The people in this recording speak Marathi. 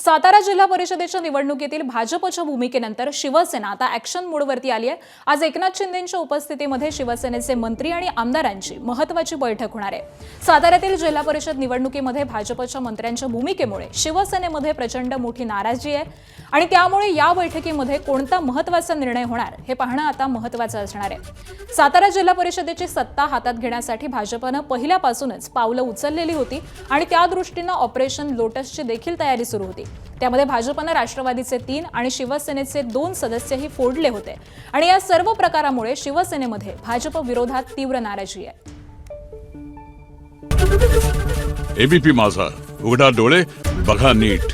सातारा जिल्हा परिषदेच्या निवडणुकीतील भाजपच्या भूमिकेनंतर शिवसेना आता ॲक्शन मोडवरती आली आहे। आज एकनाथ शिंदेंच्या उपस्थितीमध्ये शिवसेनेचे मंत्री आणि आमदारांची महत्त्वाची बैठक होणार आहे। साताऱ्यातील जिल्हा परिषद निवडणुकीमध्ये भाजपच्या मंत्र्यांच्या भूमिकेमुळे शिवसेनेमध्ये प्रचंड मोठी नाराजी आहे आणि त्यामुळे या बैठकीमध्ये कोणता महत्त्वाचा निर्णय होणार हे पाहणं आता महत्त्वाचं असणार आहे। सातारा जिल्हा परिषदेची सत्ता हातात घेण्यासाठी भाजपनं पहिल्यापासूनच पावलं उचललेली होती आणि त्या दृष्टीनं ऑपरेशन लोटसची देखील तयारी सुरू होती। त्यामध्ये भाजपनं राष्ट्रवादीचे 3 आणि शिवसेनेचे 2 सदस्यही फोडले होते आणि या सर्व प्रकारामुळे शिवसेनेमध्ये भाजप विरोधात तीव्र नाराजी आहे। एबीपी माझा, उघडा डोळे बघा नीट।